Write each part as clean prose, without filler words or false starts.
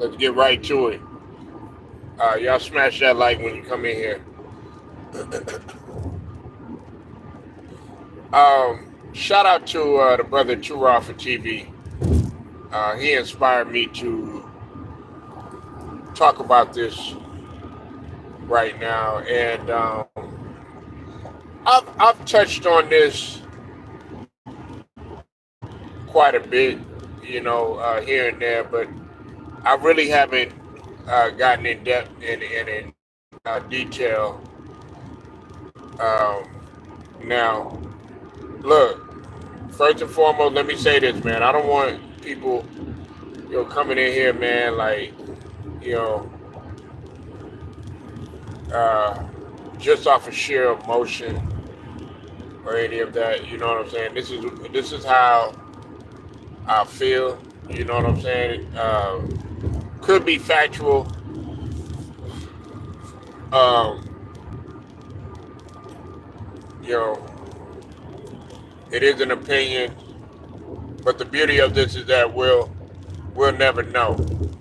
Let's get right to it. Y'all smash that like when you come in here. Shout out to the brother Turra for TV. He inspired me to talk about this right now, and I've touched on this quite a bit, here and there, but I really haven't gotten in depth in detail. Now, look, first and foremost, let me say this, man. I don't want people, coming in here, man, like, you know, uh, just off of sheer emotion or any of that. You know what I'm saying? This is how I feel. You know what I'm saying? Could be factual. Um, you know, it is an opinion, but the beauty of this is that we'll never know.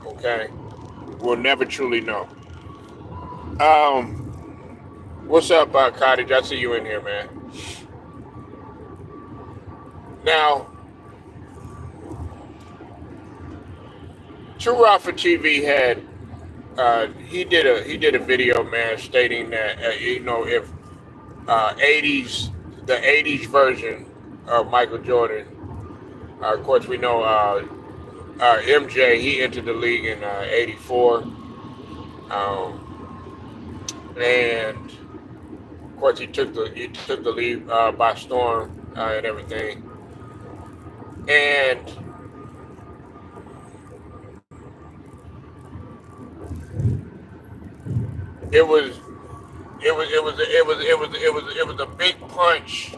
Okay, we'll never truly know. Um, what's up, Cottage? I see you in here, man. Now, True Raw for TV had he did a video, man, stating that if 80s the 80s version of Michael Jordan. Of course, we know MJ. He entered the league in '84, and of course he took the league by storm and everything. And it was it was a big punch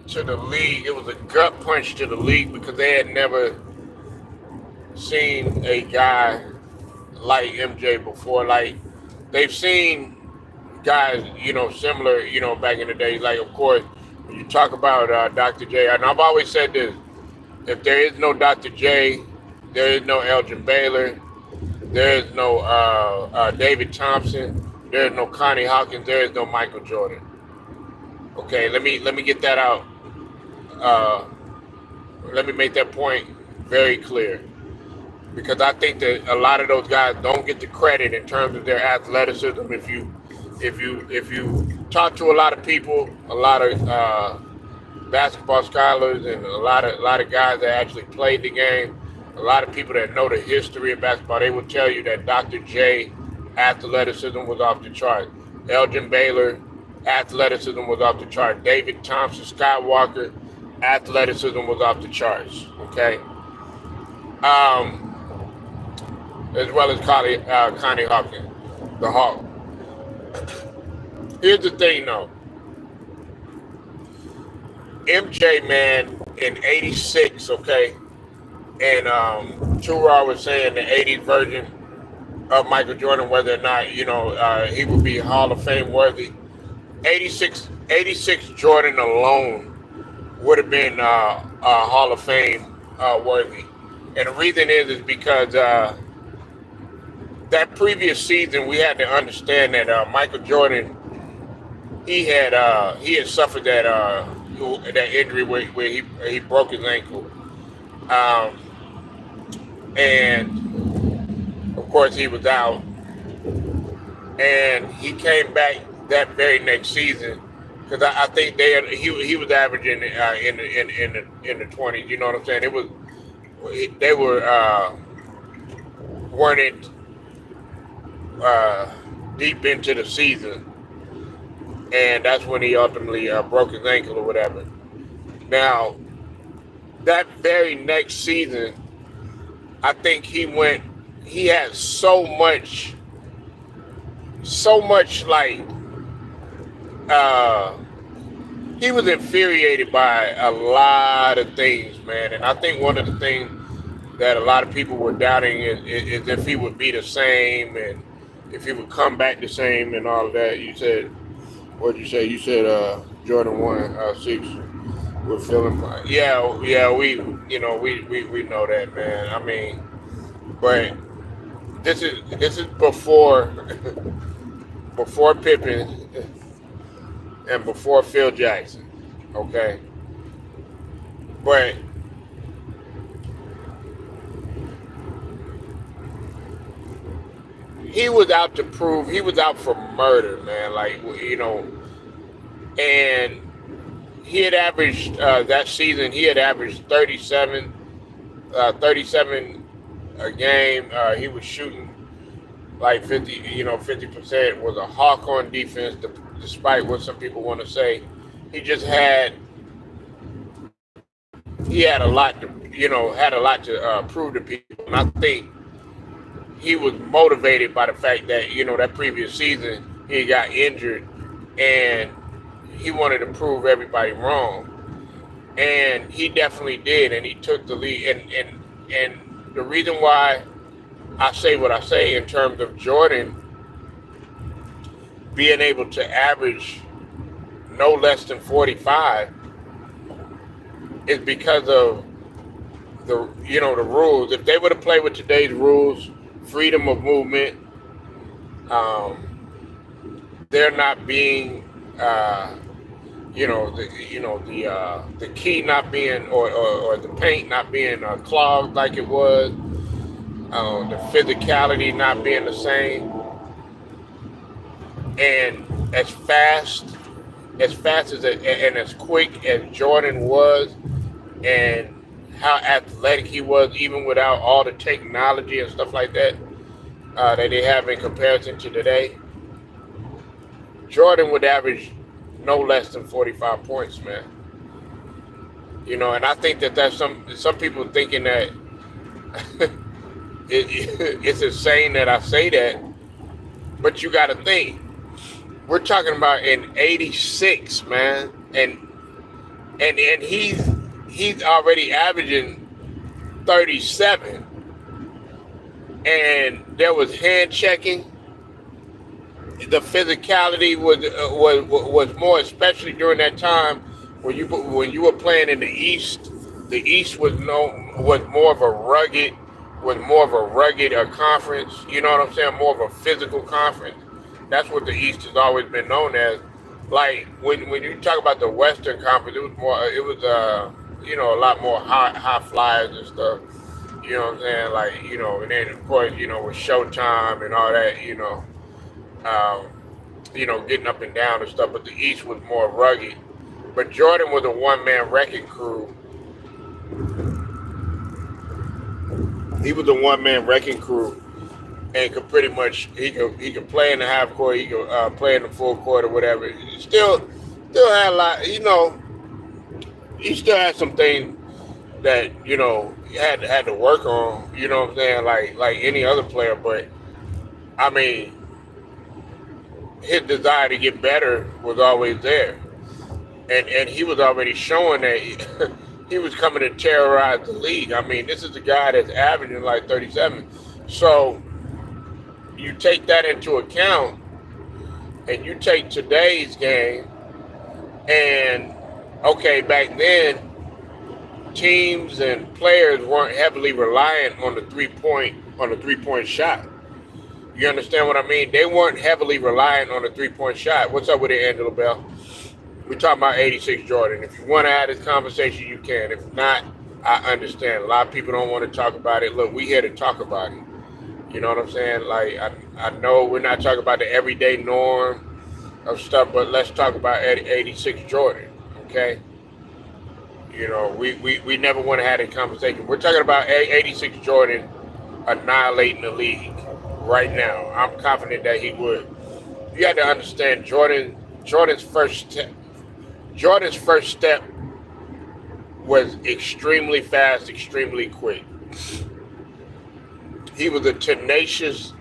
to the league. It was a gut punch to the league because they had never seen a guy like MJ before. Like they've seen guys, similar, back in the day. Like of course, when you talk about Dr. J, and I've always said this: if there is no Dr. J, there is no Elgin Baylor, there is no David Thompson, there is no Connie Hawkins, there is no Michael Jordan. Okay, let me get that out. Uh, Let me make that point very clear because I think that a lot of those guys don't get the credit in terms of their athleticism. If you talk to a lot of people, a lot of basketball scholars, and a lot of guys that actually played the game, a lot of people that know the history of basketball, they will tell you that Dr. J athleticism was off the chart. Elgin Baylor athleticism was off the chart. David Thompson, Scott Walker athleticism was off the charts. Okay, as well as Connie Hawkins, the Hawk. Here's the thing, though. MJ, man, in '86, okay, and Turra was saying the '80s version of Michael Jordan, whether or not he would be Hall of Fame worthy. '86 Jordan alone would have been Hall of Fame worthy, and the reason is because that previous season we had to understand that Michael Jordan he had suffered that injury where he broke his ankle, um, and of course he was out, and he came back that very next season because I think he was averaging in the 20s. You know what I'm saying? It was they were weren't it deep into the season, and that's when he ultimately broke his ankle or whatever. Now that very next season, I think he had so much like uh, he was infuriated by a lot of things, man. And I think one of the things that a lot of people were doubting is if he would be the same and if he would come back the same and all of that. You said, what did you say? You said Jordan 1 6. We're feeling, yeah, we know that, man. I mean, but this is before before Pippen and before Phil Jackson. Okay, but he was out to prove he was out for murder, man. Like and he had averaged that season. He had averaged 37 a game. He was shooting like 50%. Was a hawk on defense, despite what some people want to say. He just had a lot to prove to people, and I think he was motivated by the fact that that previous season he got injured, and he wanted to prove everybody wrong, and he definitely did, and he took the lead, and the reason why I say what I say in terms of Jordan being able to average no less than 45 is because of the rules. If they were to play with today's rules, freedom of movement, they're not being the key not being or the paint not being clogged like it was, the physicality not being the same, and as fast as and as quick as Jordan was, and how athletic he was, even without all the technology and stuff like that that they have in comparison to today, Jordan would average no less than 45 points, man. And I think that's some people thinking that it's insane that I say that, but you got to think, we're talking about in '86, man, and he's already averaging 37, and there was hand checking. The physicality was more, especially during that time when you were playing in the East. The East was more of a rugged conference. You know what I'm saying? More of a physical conference. That's what the East has always been known as. Like when you talk about the Western Conference, it was a lot more high flyers and stuff. You know what I'm saying? Like and then of course with Showtime and all that. Getting up and down and stuff, but the East was more rugged. But Jordan was a one-man wrecking crew. He was a one-man wrecking crew, and could pretty much he could play in the half court, he could play in the full court or whatever. He still had a lot. He still had some things that had to work on. You know what I'm saying? Like any other player, but I mean, his desire to get better was always there, and he was already showing that he was coming to terrorize the league. I mean, this is a guy that's averaging like 37. So you take that into account, and you take today's game, and okay, back then teams and players weren't heavily reliant on the three-point shot. You understand what I mean? They weren't heavily reliant on a three-point shot. What's up with it, Angela Bell? We're talking about 86 Jordan. If you want to have this conversation, you can. If not, I understand. A lot of people don't want to talk about it. Look, we here to talk about it. You know what I'm saying? Like, I know we're not talking about the everyday norm of stuff, but let's talk about 86 Jordan, okay? We never want to have a conversation. We're talking about 86 Jordan annihilating the league right now. I'm confident that he would. You have to understand, Jordan's first step was extremely fast, extremely quick. He was a tenacious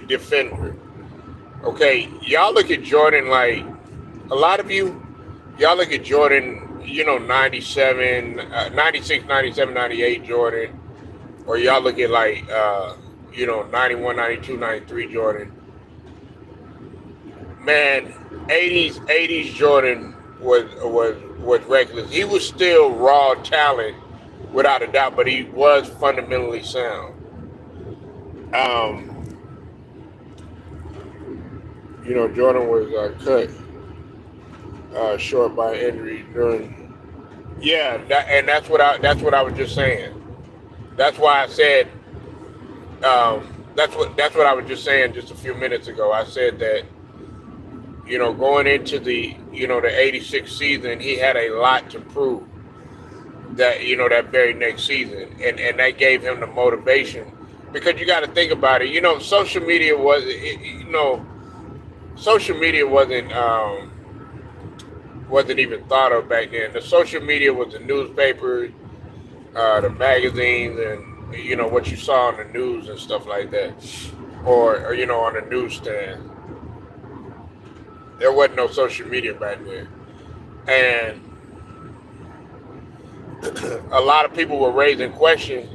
defender. Okay, y'all look at Jordan like, a lot of y'all look at Jordan, 96, 97, 98 Jordan, or y'all look at like, 91, 92, 93 Jordan. Man, 80s Jordan was reckless. He was still raw talent, without a doubt, but he was fundamentally sound. Um, Jordan was cut short by injury during. Yeah, that's what I was just saying. That's why I said that's what I was just saying just a few minutes ago. I said that going into the '86 season, he had a lot to prove that very next season, and that gave him the motivation because you got to think about it. Social media wasn't even thought of back then. The social media was the newspapers, the magazines, and what you saw on the news and stuff like that, or on the newsstand. There wasn't no social media back then, and a lot of people were raising questions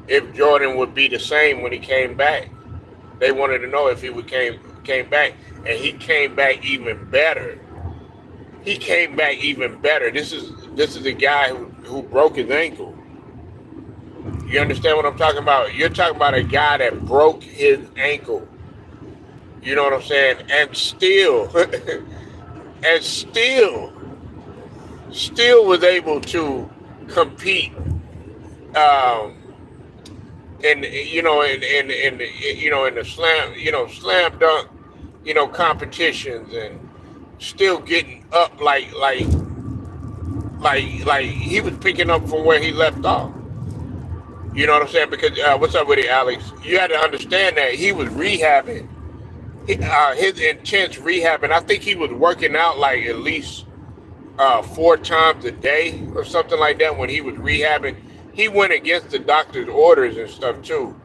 if Jordan would be the same when he came back. They wanted to know if he would came back, and he came back even better. He came back even better. This is a guy who broke his ankle. You understand what I'm talking about? You're talking about a guy that broke his ankle. You know what I'm saying? And still, and still was able to compete. In the slam dunk, competitions, and still getting up like he was picking up from where he left off. You know what I'm saying? Because what's up with it, Alex? You had to understand that he was rehabbing. His intense rehabbing. I think he was working out like at least 4 times a day or something like that when he was rehabbing. He went against the doctor's orders and stuff too,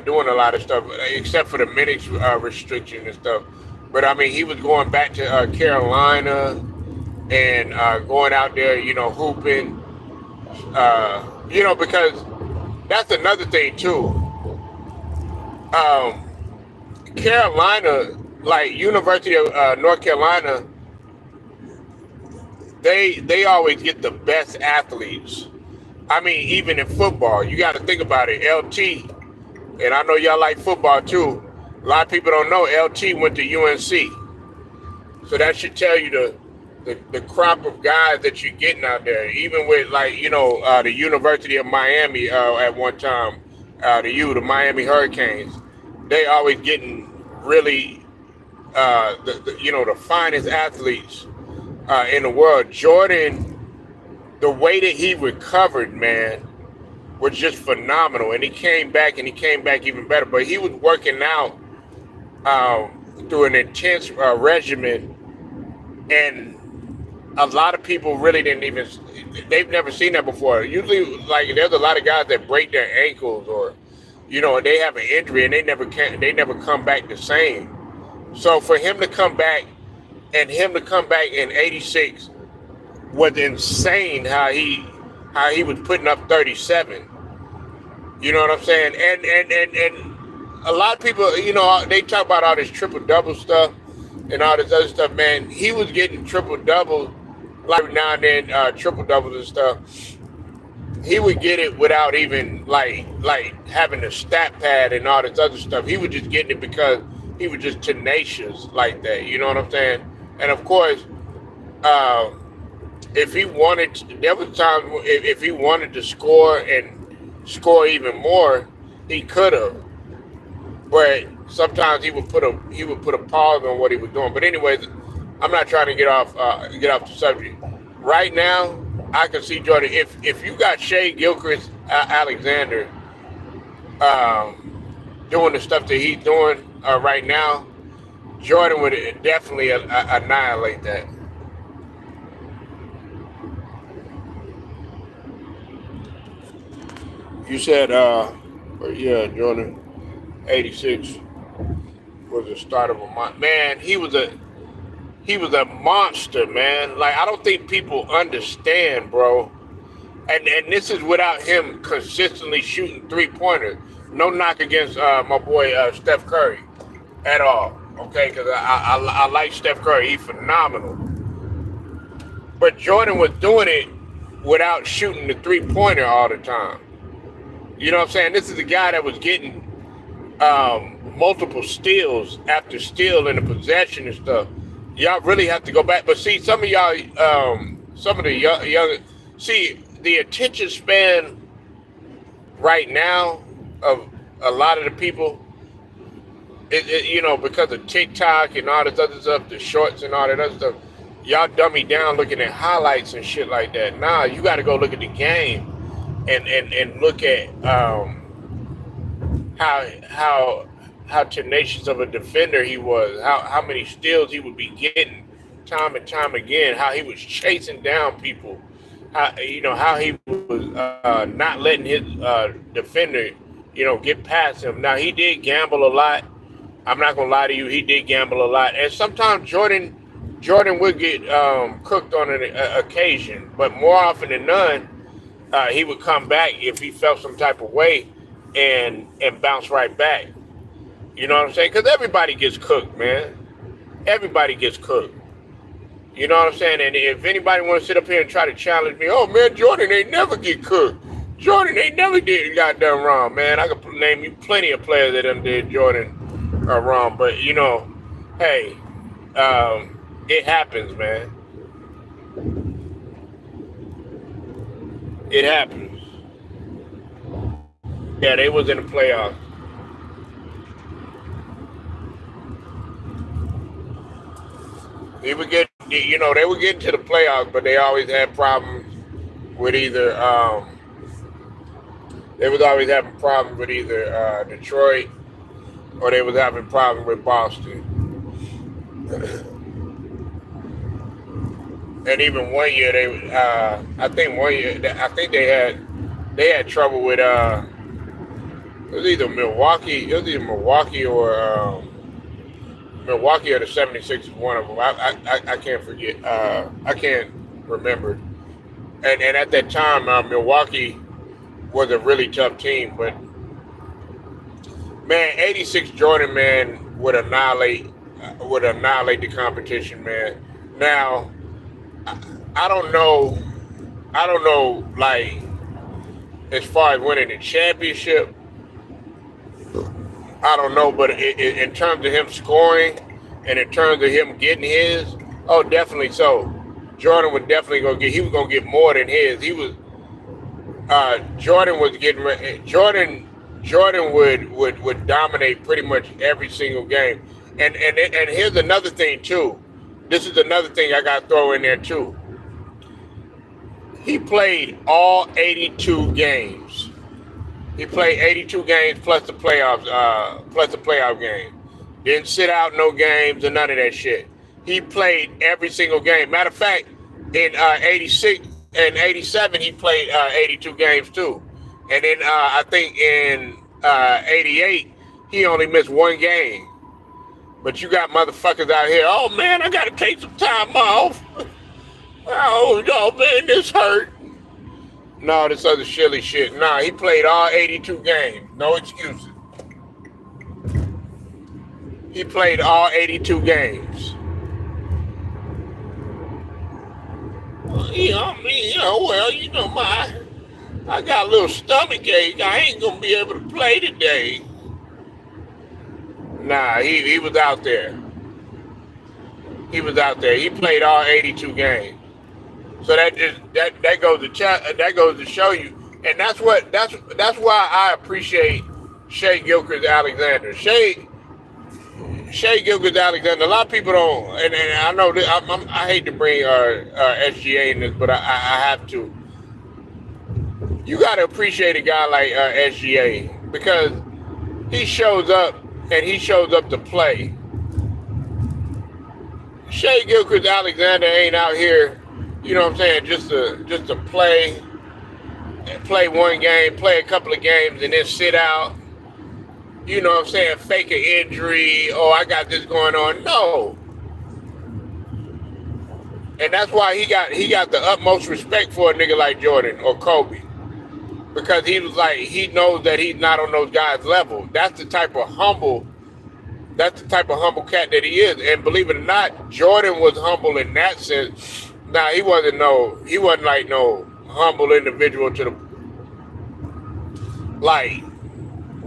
doing a lot of stuff, except for the minutes restriction and stuff. But I mean, he was going back to Carolina and going out there, hooping, because that's another thing too. Carolina, like University of North Carolina, they always get the best athletes. I mean, even in football, you got to think about it. LT, and I know y'all like football too. A lot of people don't know LT went to UNC, so that should tell you the crop of guys that you're getting out there. Even with the University of Miami at one time, the Miami Hurricanes, they always getting really the finest athletes in the world. Jordan, the way that he recovered, man, was just phenomenal. And he came back even better. But he was working out through an intense regimen. And a lot of people really they've never seen that before. Usually, like, there's a lot of guys that break their ankles or, they have an injury and they never come back the same. So for him to come back in '86 was insane how he was putting up 37. You know what I'm saying? And a lot of people, they talk about all this triple double stuff and all this other stuff, man. He was getting triple doubles like now and then, triple doubles and stuff. He would get it without even like having a stat pad and all this other stuff. He was just getting it because he was just tenacious like that. You know what I'm saying? And of course, if he wanted to, there was times if he wanted to score and score even more, he could have. But sometimes he would put a pause on what he was doing. But anyways, I'm not trying to get off the subject. Right now, I can see Jordan. If you got Shai Gilgeous-Alexander doing the stuff that he's doing right now, Jordan would definitely annihilate that. You said, yeah, Jordan, '86 was the start of a month. Man, he was a monster, man. Like, I don't think people understand, bro. And this is without him consistently shooting 3-pointers. No knock against my boy Steph Curry at all. Okay, because I like Steph Curry. He's phenomenal. But Jordan was doing it without shooting the 3-pointer all the time. You know what I'm saying? This is a guy that was getting multiple steals after steal in the possession and stuff. Y'all really have to go back. But see, some of y'all, some of the young, see, the attention span right now of a lot of the people, because of TikTok and all this other stuff, the shorts and all that other stuff, y'all dummy down looking at highlights and shit like that. Nah, you got to go look at the game and look at how tenacious of a defender he was, how many steals he would be getting time and time again, how he was chasing down people, how he was not letting his defender, get past him. Now he did gamble a lot. I'm not gonna lie to you, he did gamble a lot, and sometimes Jordan would get cooked on an occasion, but more often than none, he would come back if he felt some type of way and bounce right back. You know what I'm saying? Because everybody gets cooked, man. Everybody gets cooked. You know what I'm saying? And if anybody want to sit up here and try to challenge me, oh man, Jordan ain't never get cooked. Jordan ain't never did goddamn wrong, man. I could name you plenty of players that done did Jordan wrong, but hey, it happens, man. It happens. Yeah, they was in the playoffs. They would get, they would get to the playoffs, but they always had problems with either. They was always having problems with either Detroit or they was having problems with Boston. And even one year I think they had trouble with it was either Milwaukee or Milwaukee or the 76ers, one of them. I can't forget. I can't remember. And at that time, Milwaukee was a really tough team. But man, '86 Jordan, man, would annihilate the competition, man. Now, I don't know, like, as far as winning the championship, I don't know, but in terms of him scoring and in terms of him getting his, oh, definitely so. Jordan was definitely gonna get more than his. He was, Jordan would dominate pretty much every single game. And here's another thing too. This is another thing I got to throw in there too. He played all 82 games. He played 82 games plus the playoff game. Didn't sit out no games or none of that shit. He played every single game. Matter of fact, in 86 and 87, he played 82 games too. And then I think in 88, he only missed one game. But you got motherfuckers out here, oh man, I got to take some time off. Oh, no, man, this hurt. No, this other silly shit. Nah, he played all 82 games. No excuses. He played all 82 games. I got a little stomach ache. I ain't going to be able to play today. Nah, he was out there. He was out there. He played all 82 games. So that goes to show you, and that's why I appreciate Shai Gilgeous-Alexander. Shai Gilgeous-Alexander. A lot of people don't, and I know that I hate to bring SGA in this, but I have to. You got to appreciate a guy like SGA because he shows up and he shows up to play. Shai Gilgeous-Alexander ain't out here. You know what I'm saying? Just to play one game, play a couple of games, and then sit out. You know what I'm saying? Fake an injury. Oh, I got this going on. No. And that's why he got the utmost respect for a nigga like Jordan or Kobe. Because he knows that he's not on those guys' level. That's the type of humble cat that he is. And believe it or not, Jordan was humble in that sense. Nah, he wasn't like no humble individual to the, like,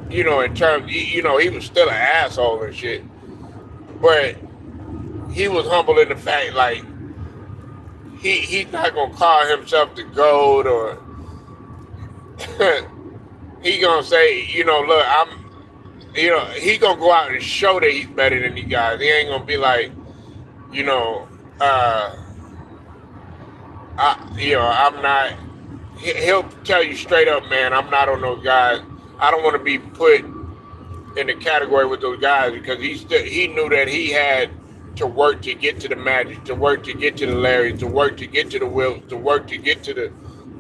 In terms, he was still an asshole and shit, but he was humble in the fact, like, he's not gonna call himself the GOAT, or he gonna say, look, he gonna go out and show that he's better than these guys. He ain't gonna be like, you know, uh, I'm not. He'll tell you straight up, man, I'm not on those guys. I don't want to be put in the category with those guys, because he knew that he had to work to get to the Magic, to work to get to the Larrys, to work to get to the Wilts, to work to get to the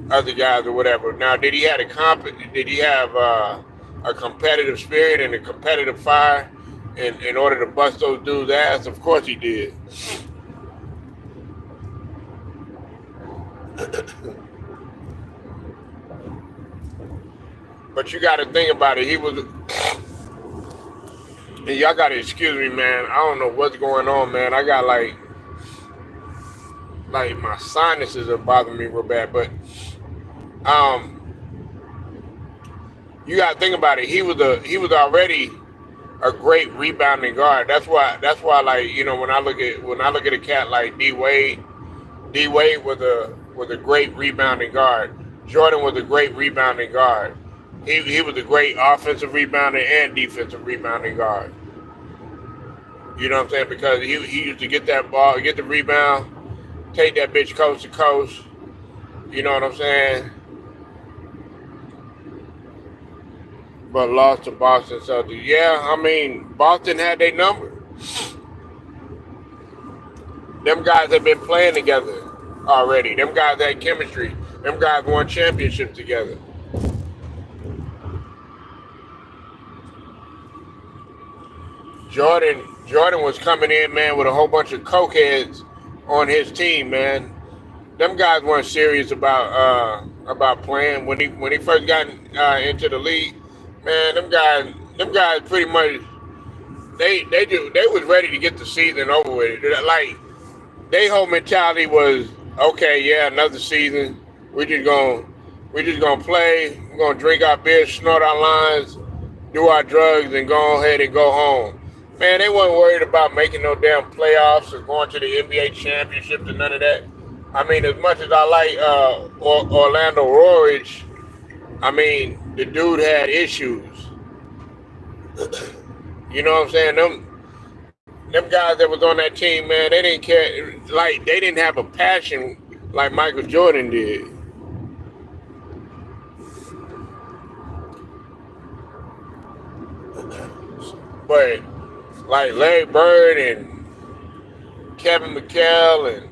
other guys or whatever. Now, did he have a competitive spirit and a competitive fire in order to bust those dudes' ass? Of course he did. But you got to think about it. And y'all got to excuse me, man. I don't know what's going on, man. I got like my sinuses are bothering me real bad. But you got to think about it. He was already a great rebounding guard. That's why like, when I look at a cat like D Wade was a great rebounding guard. Jordan was a great rebounding guard. He was a great offensive rebounder and defensive rebounding guard. You know what I'm saying? Because he used to get that ball, get the rebound, take that bitch coast to coast. You know what I'm saying? But lost to Boston Celtics. Yeah, I mean, Boston had their number. Them guys have been playing together already. Them guys had chemistry. Them guys won championships together. Jordan was coming in, man, with a whole bunch of cokeheads on his team, man. Them guys weren't serious about playing when he first got into the league, man. Them guys pretty much they was ready to get the season over with. Like, their whole mentality was, okay, yeah, another season. We just gonna play. We're gonna drink our beer, snort our lines, do our drugs, and go ahead and go home. Man, they weren't worried about making no damn playoffs or going to the NBA championship or none of that. I mean, as much as I like Orlando Roridge, I mean, the dude had issues. You know what I'm saying? Them guys that was on that team, man, they didn't care. Like, they didn't have a passion like Michael Jordan did. But like Larry Bird and Kevin McHale and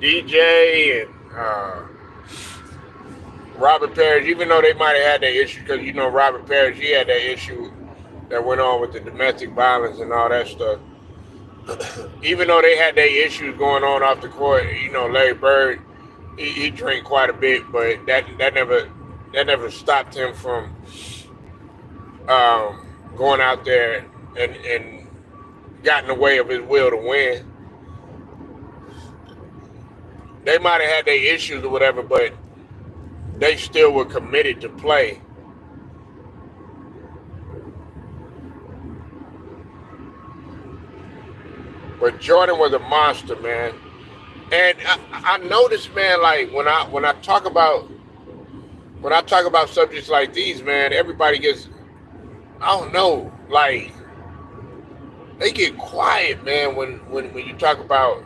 DJ and Robert Parrish, even though they might have had that issue, because Robert Parrish, he had that issue that went on with the domestic violence and all that stuff. Even though they had their issues going on off the court, Larry Bird, he drank quite a bit, but that never stopped him from going out there and got in the way of his will to win. They might have had their issues or whatever, but they still were committed to play. But Jordan was a monster, man. And I noticed, man, like when I talk about subjects like these, man, everybody gets, I don't know, like, they get quiet, man, when you talk about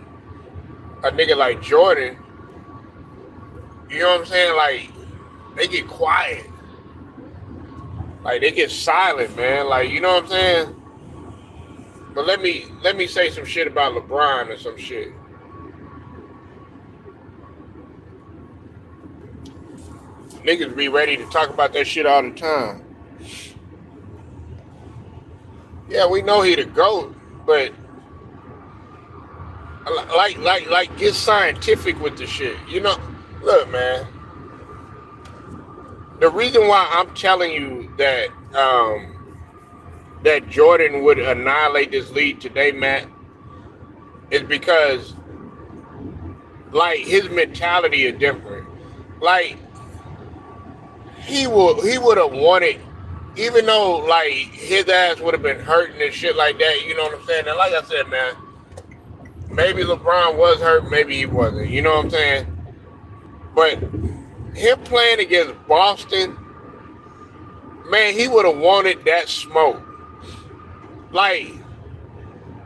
a nigga like Jordan. You know what I'm saying? Like, they get quiet. Like, they get silent, man. Like, you know what I'm saying? But let me say some shit about LeBron or some shit. Niggas be ready to talk about that shit all the time. Yeah, we know he the GOAT, but like get scientific with the shit. Look, man. The reason why I'm telling you that that Jordan would annihilate this league today, Matt, is because, like, his mentality is different. Like, he would have wanted even though like his ass would have been hurting and shit like that, you know what I'm saying? And like I said, man, maybe LeBron was hurt, maybe he wasn't. You know what I'm saying? But him playing against Boston, man, he would have wanted that smoke. Like,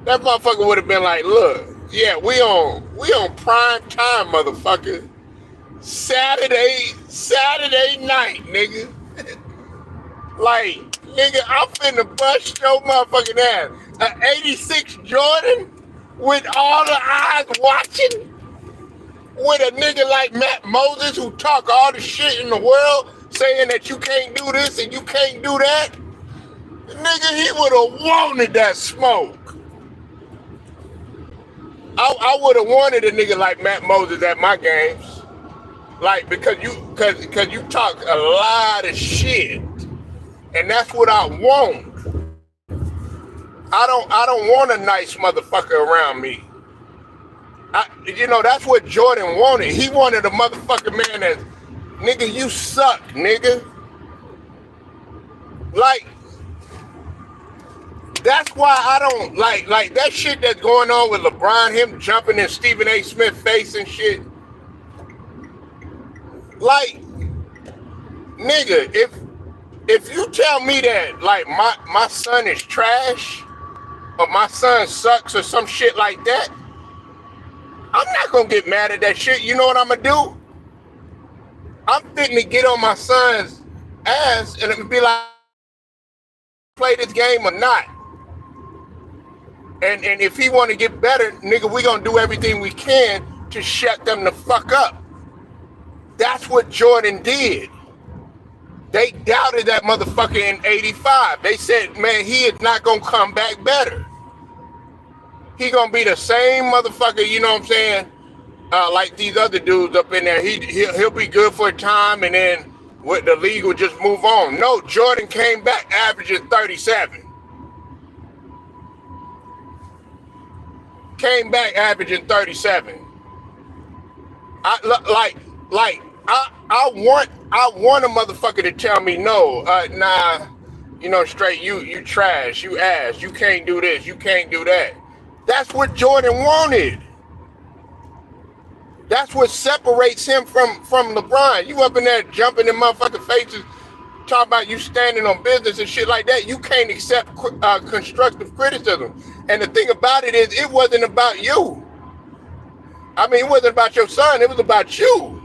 that motherfucker would have been like, look, yeah, we on prime time, motherfucker. Saturday night, nigga. Like, nigga, I'm finna bust your motherfucking ass. An 86 Jordan with all the eyes watching, with a nigga like Matt Moses who talk all the shit in the world, saying that you can't do this and you can't do that. Nigga, he would have wanted that smoke. I would have wanted a nigga like Matt Moses at my games. Like, because you talk a lot of shit. And that's what I want. I don't want a nice motherfucker around me. That's what Jordan wanted. He wanted a motherfucker, man, that, nigga, you suck, nigga. Like, that's why I don't like that shit that's going on with LeBron, him jumping in Stephen A. Smith's face and shit. Like, nigga, if you tell me that like my son is trash or my son sucks or some shit like that, I'm not gonna get mad at that shit. You know what I'm gonna do? I'm fitting to get on my son's ass and be like, play this game or not. And if he want to get better, nigga, we gonna do everything we can to shut them the fuck up. That's what Jordan did. They doubted that motherfucker in 85. They said, man, he is not gonna come back better. He gonna be the same motherfucker, you know what I'm saying? Like these other dudes up in there. He'll be good for a time and then what the league will just move on. No, Jordan came back averaging 37. Came back averaging 37. I want a motherfucker to tell me no, nah, straight, you trash, you ass, you can't do this, you can't do that. That's what Jordan wanted. That's what separates him from LeBron. You up in there jumping in motherfucking faces, talking about you standing on business and shit like that. You can't accept constructive criticism. And the thing about it is, it wasn't about you. I mean, it wasn't about your son. It was about you.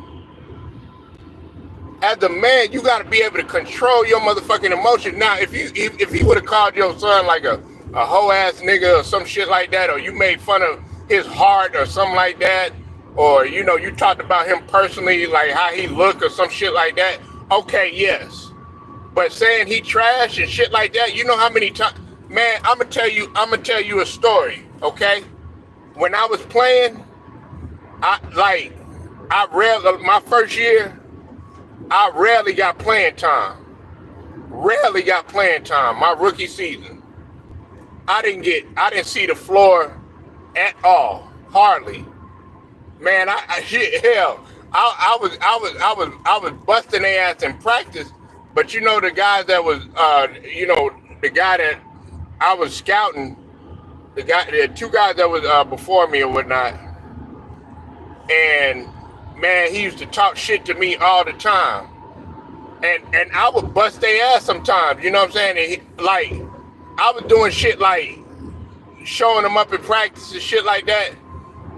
As a man, you got to be able to control your motherfucking emotion. Now, if he would have called your son like a hoe ass nigga or some shit like that, or you made fun of his heart or something like that, or you talked about him personally, like how he looked or some shit like that, okay, yes. But saying he trash and shit like that, you know how many times, man, I'm gonna tell you a story, okay? When I was playing, my first year, I rarely got playing time. My rookie season. I didn't see the floor at all, hardly. Man, I was busting their ass in practice, but the guys that was the guy that I was scouting, the two guys that was before me or whatnot, and man, he used to talk shit to me all the time. And I would bust their ass sometimes, you know what I'm saying? And I was doing shit like showing them up in practice and shit like that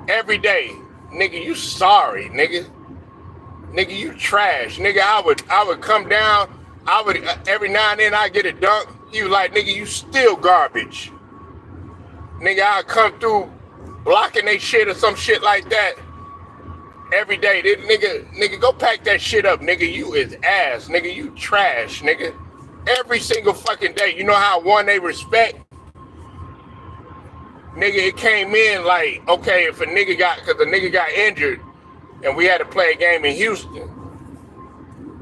every day. Nigga, you sorry, nigga. Nigga, you trash. Nigga, I would come down, every now and then I'd get a dunk. He was like, nigga, you still garbage. Nigga, I'd come through blocking they shit or some shit like that. Every day, nigga, go pack that shit up, nigga. You is ass, nigga. You trash, nigga. Every single fucking day. You know how I won they respect? Nigga, it came in like, okay, if a nigga got injured and we had to play a game in Houston.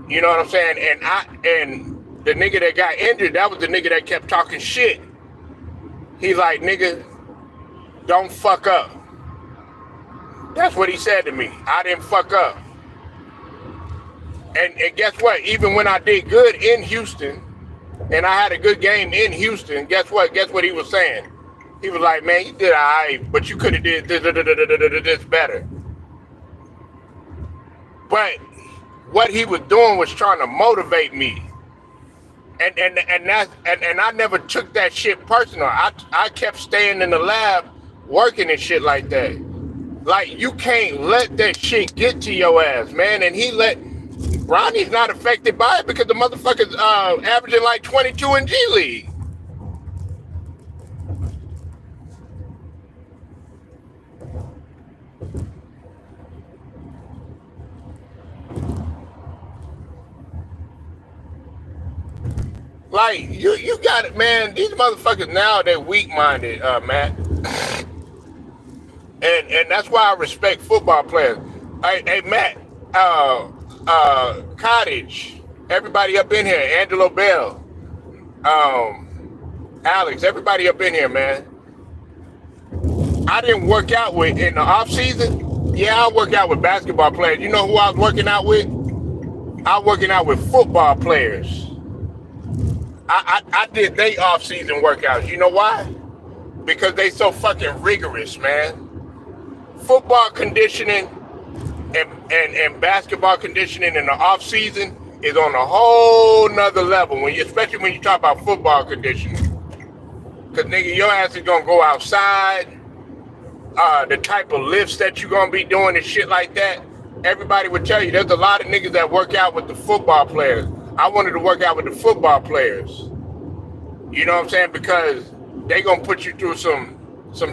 You know what I'm saying? And the nigga that got injured, that was the nigga that kept talking shit. He like, nigga, don't fuck up. That's what he said to me. I didn't fuck up. And guess what? Even when I did good in Houston, and I had a good game in Houston. Guess what? Guess what he was saying? He was like, man, you did all right, but you could have did this better. But what he was doing was trying to motivate me. And I never took that shit personal. I kept staying in the lab working and shit like that. Like, you can't let that shit get to your ass, man. And Ronnie's not affected by it because the motherfucker's averaging like 22 in G League. Like, you got it, man. These motherfuckers now, they're weak-minded, Matt. And that's why I respect football players. Hey, Matt, Cottage, everybody up in here, Angelo Bell, Alex, everybody up in here, man. I didn't work out with in the off season. Yeah, I work out with basketball players. You know who I was working out with? I was working out with football players. I did they off season workouts. You know why? Because they so fucking rigorous, man. Football conditioning and basketball conditioning in the off season is on a whole nother level. Especially when you talk about football conditioning, because nigga, your ass is gonna go outside. The type of lifts that you're gonna be doing and shit like that. Everybody would tell you there's a lot of niggas that work out with the football players. I wanted to work out with the football players. You know what I'm saying? Because they gonna put you through some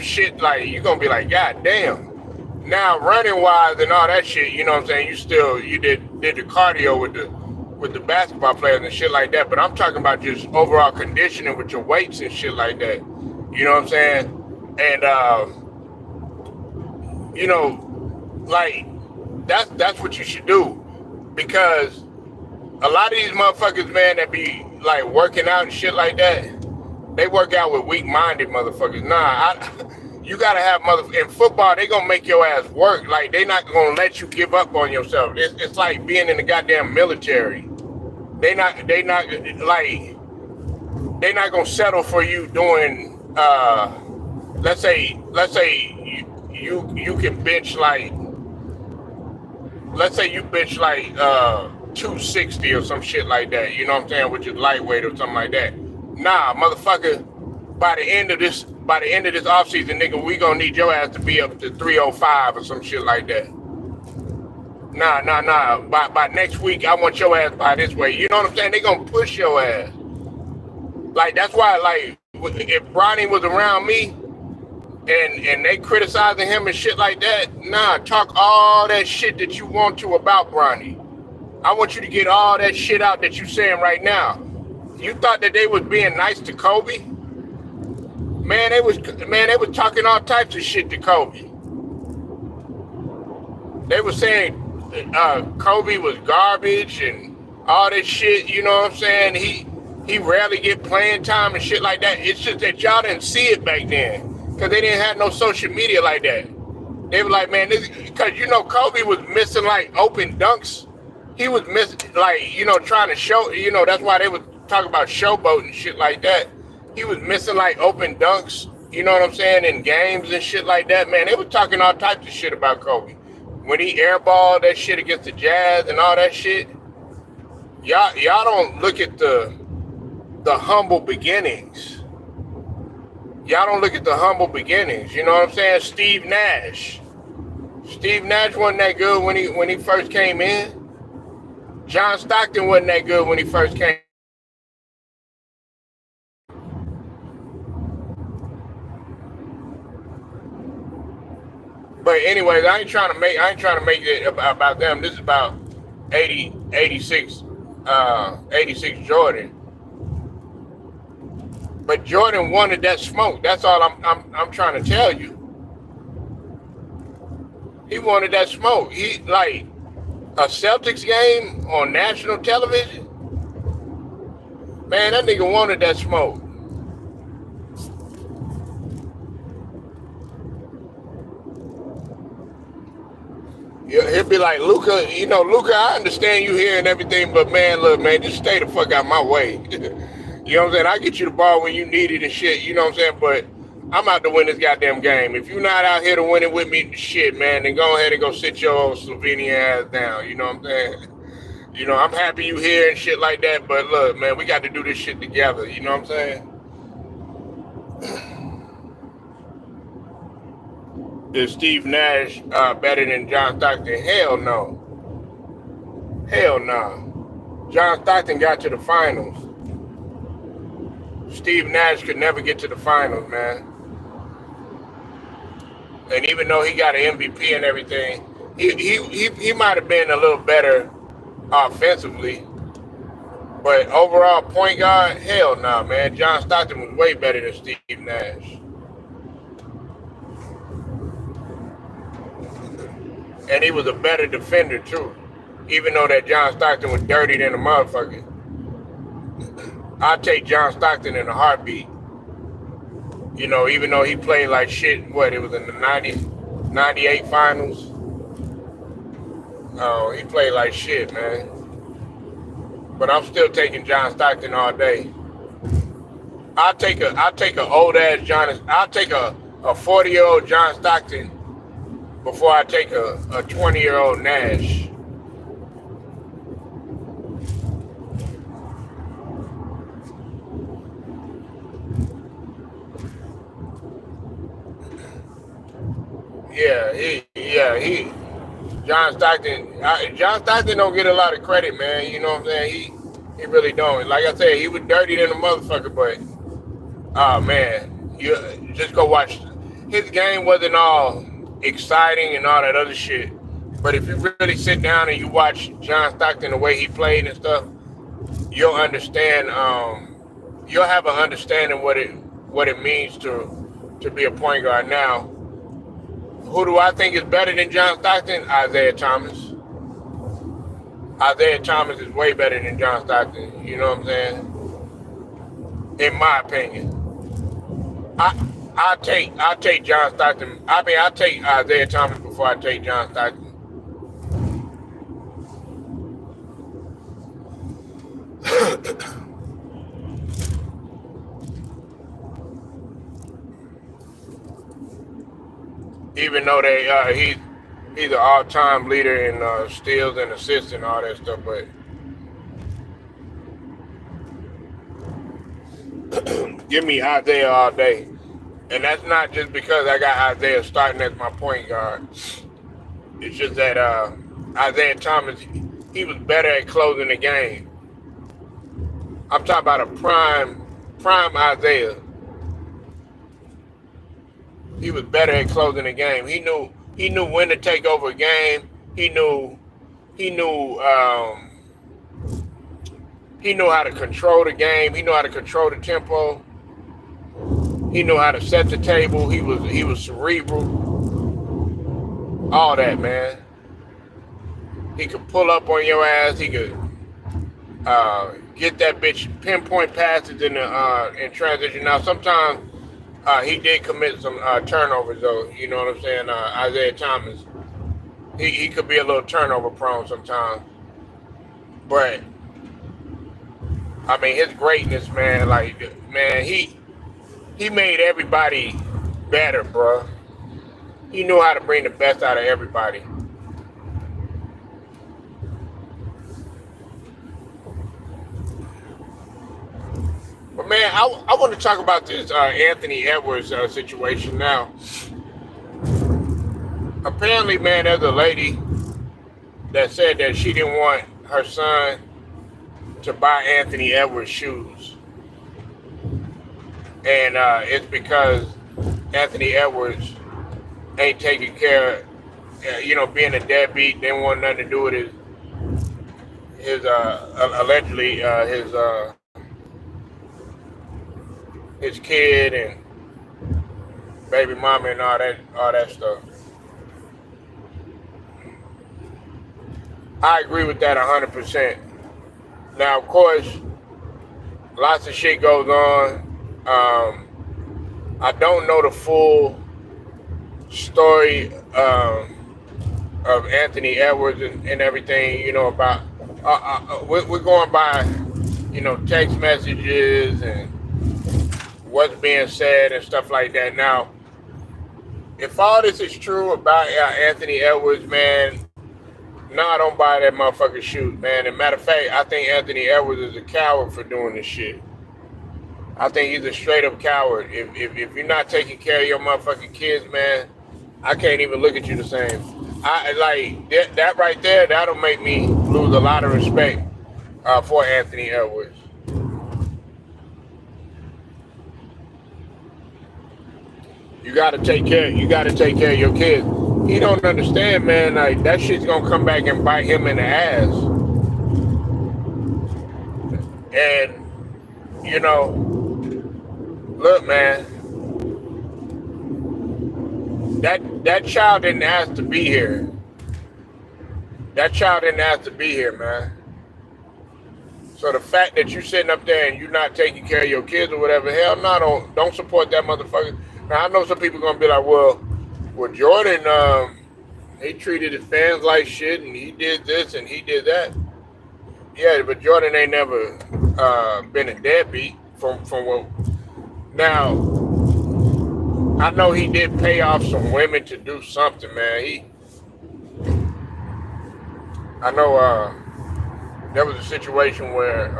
shit, like you're gonna be like, God damn. Now running wise and all that shit, you know what I'm saying? You did the cardio with the basketball players and shit like that. But I'm talking about just overall conditioning with your weights and shit like that. You know what I'm saying? And you know, like that's what you should do, because a lot of these motherfuckers, man, that be like working out and shit like that, they work out with weak-minded motherfuckers. You gotta have in football, they gonna make your ass work. Like, they not gonna let you give up on yourself. It's like being in the goddamn military. They not gonna settle for you doing. Let's say you can bench like. Let's say you bench like 260 or some shit like that, you know what I'm saying, which is lightweight or something like that. Nah, motherfucker, by the end of this offseason, nigga, we gonna need your ass to be up to 305 or some shit like that. Nah. By next week, I want your ass by this way. You know what I'm saying? They gonna push your ass. Like, that's why, like, if Bronny was around me and they criticizing him and shit like that, nah, talk all that shit that you want to about Bronny. I want you to get all that shit out that you saying right now. You thought that they was being nice to Kobe? Man, they was talking all types of shit to Kobe. They were saying Kobe was garbage and all this shit, you know what I'm saying? He rarely get playing time and shit like that. It's just that y'all didn't see it back then, because they didn't have no social media like that. They were like, man, because, you know, Kobe was missing like open dunks. He was missing, like, you know, trying to show, you know, that's why they would talk about showboat and shit like that. He was missing like open dunks, you know what I'm saying, in games and shit like that. Man, they were talking all types of shit about Kobe. When he airballed that shit against the Jazz and all that shit, y'all don't look at the humble beginnings. Y'all don't look at the humble beginnings, you know what I'm saying? Steve Nash wasn't that good when he first came in. John Stockton wasn't that good when he first came. But anyways, I ain't trying to make it about them. This is about 86 Jordan. But Jordan wanted that smoke. That's all I'm trying to tell you. He wanted that smoke. He, like, a Celtics game on national television, man, that nigga wanted that smoke. He'll be like, Luka, you know, Luka, I understand you here and everything, but man, look, man, just stay the fuck out my way. You know what I'm saying? I get you the ball when you need it and shit. You know what I'm saying? But I'm out to win this goddamn game. If you're not out here to win it with me, shit, man, then go ahead and go sit your old Slovenian ass down. You know what I'm saying? You know, I'm happy you here and shit like that. But look, man, we got to do this shit together. You know what I'm saying? Is Steve Nash better than John Stockton? Hell no. Hell no. John Stockton got to the finals. Steve Nash could never get to the finals, man. And even though he got an MVP and everything, he might have been a little better offensively. But overall point guard, hell no, man. John Stockton was way better than Steve Nash. And he was a better defender too. Even though that John Stockton was dirty than a motherfucker. I'd take John Stockton in a heartbeat. You know, even though he played like shit, it was in the 98 finals. Oh, he played like shit, man. But I'm still taking John Stockton all day. I'll take a old ass John. I'll take a 40-year-old John Stockton before I take a 20-year-old Nash. He John Stockton don't get a lot of credit, man. You know what I'm saying? He really don't. Like I said, he was dirty than a motherfucker, but oh man, you just go watch. His game wasn't all exciting and all that other shit. But if you really sit down and you watch John Stockton the way he played and stuff, you'll understand. You'll have an understanding what it means to be a point guard. Now, who do I think is better than John Stockton? Isaiah Thomas. Isaiah Thomas is way better than John Stockton. You know what I'm saying? In my opinion, I'll take John Stockton. I mean, I'll take Isaiah Thomas before I take John Stockton. Even though he's an all-time leader in steals and assists and all that stuff, but give me Isaiah all day. And that's not just because I got Isaiah starting as my point guard. It's just that Isaiah Thomas, he was better at closing the game. I'm talking about a prime Isaiah. He was better at closing the game. He knew when to take over a game. He knew how to control the game. He knew how to control the tempo. He knew how to set the table. He was cerebral. All that, man. He could pull up on your ass. He could get that bitch pinpoint passes in transition. Now sometimes he did commit some turnovers though. You know what I'm saying? Isaiah Thomas. He could be a little turnover prone sometimes. But I mean his greatness, man, he made everybody better, bro. He knew how to bring the best out of everybody. But man, I want to talk about this Anthony Edwards situation now. Apparently, man, there's a lady that said that she didn't want her son to buy Anthony Edwards shoes. And it's because Anthony Edwards ain't taking care of, being a deadbeat. They want nothing to do with his allegedly his kid and baby mama and all that stuff. I agree with that 100%. Now, of course, lots of shit goes on. I don't know the full story of Anthony Edwards and everything, about. We're going by text messages and what's being said and stuff like that. Now, if all this is true about Anthony Edwards, man, no, I don't buy that motherfucking shoot, man. And matter of fact, I think Anthony Edwards is a coward for doing this shit. I think he's a straight up coward. If you're not taking care of your motherfucking kids, man, I can't even look at you the same. I like that right there. That'll make me lose a lot of respect for Anthony Edwards. You gotta take care. You gotta take care of your kids. He don't understand, man. Like that shit's gonna come back and bite him in the ass. And look, man, that child didn't ask to be here. That child didn't ask to be here, man. So the fact that you sitting up there and you not taking care of your kids or whatever, hell no, don't support that motherfucker. Now I know some people gonna be like, well, Jordan, he treated his fans like shit, and he did this and he did that. Yeah, but Jordan ain't never been a deadbeat from what. Now I know he did pay off some women to do something, man. I know there was a situation where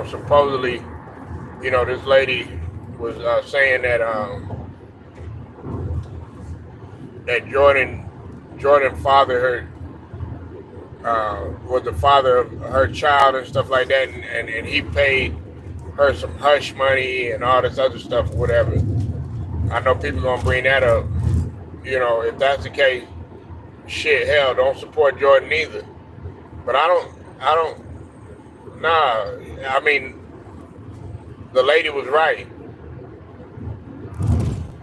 supposedly, this lady was saying that that Jordan fathered her, was the father of her child and stuff like that, and he paid her some hush money and all this other stuff or whatever. I know people gonna bring that up. If that's the case, shit, hell, don't support Jordan either. But I don't, nah, I mean, the lady was right.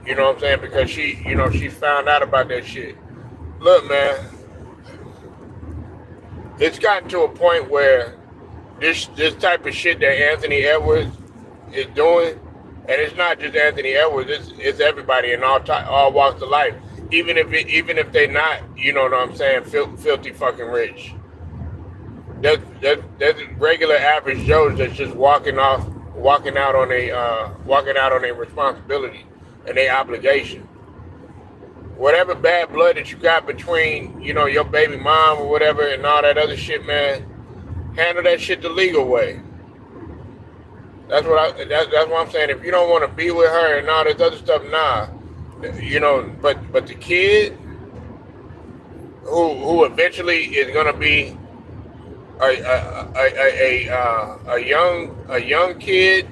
You know what I'm saying? Because she found out about that shit. Look, man, it's gotten to a point where this type of shit that Anthony Edwards is doing, and it's not just Anthony Edwards, it's everybody in all walks of life. Even if they not, you know what I'm saying, filthy fucking rich. There's regular average Joes that's just walking out on a responsibility and their obligation. Whatever bad blood that you got between, your baby mom or whatever and all that other shit, man, handle that shit the legal way. That's what I'm saying. If you don't want to be with her and all this other stuff, nah. But the kid who eventually is gonna be a young kid,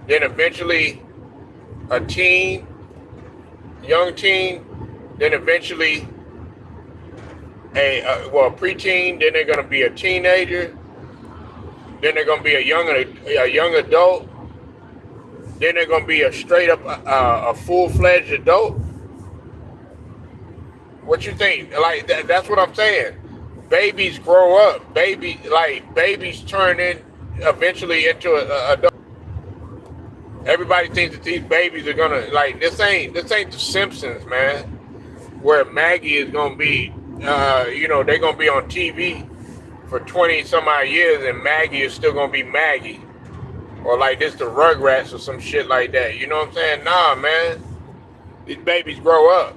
then eventually a young teen, then eventually a preteen, then they're gonna be a teenager, then they're gonna be a young adult, then they're gonna be a straight up a full-fledged adult. What you think? Like that's what I'm saying. Babies grow up. Babies turn in eventually into a adult. Everybody thinks that these babies are gonna this ain't the Simpsons, man, where Maggie is gonna be they're gonna be on TV for 20 some odd years and Maggie is still gonna be Maggie. Or like this the Rugrats or some shit like that. You know what I'm saying? Nah, man. These babies grow up.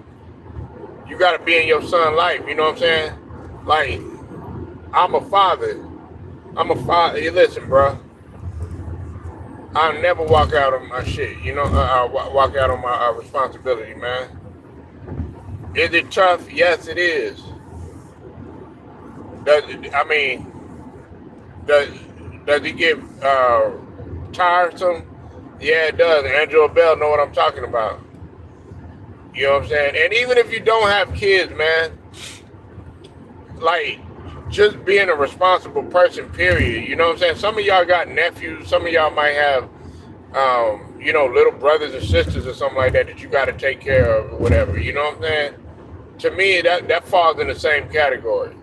You gotta be in your son's life, you know what I'm saying? Like, I'm a father. Hey, listen, bro. I'll never walk out on my shit, I'll walk out on my responsibility, man. Is it tough? Yes, it is. Does it get tiresome? Yeah, it does. Angela Bell know what I'm talking about. You know what I'm saying? And even if you don't have kids, man, just being a responsible person, period. You know what I'm saying? Some of y'all got nephews. Some of y'all might have, little brothers and sisters or something like that you got to take care of or whatever. You know what I'm saying? To me, that falls in the same category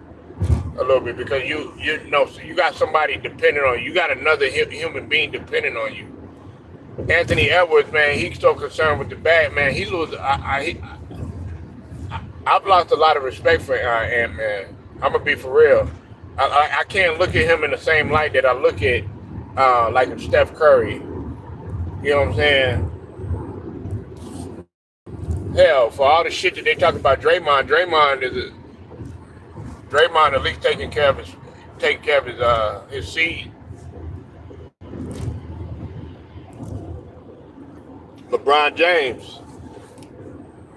a little bit because so you got somebody dependent on you. You got another human being dependent on you. Anthony Edwards, man, he's so concerned with the bag, man. I've lost a lot of respect for Ant-Man. I'm gonna be for real. I can't look at him in the same light that I look at like a Steph Curry. You know what I'm saying? Hell, for all the shit that they talk about Draymond at least taking care of his seed. LeBron James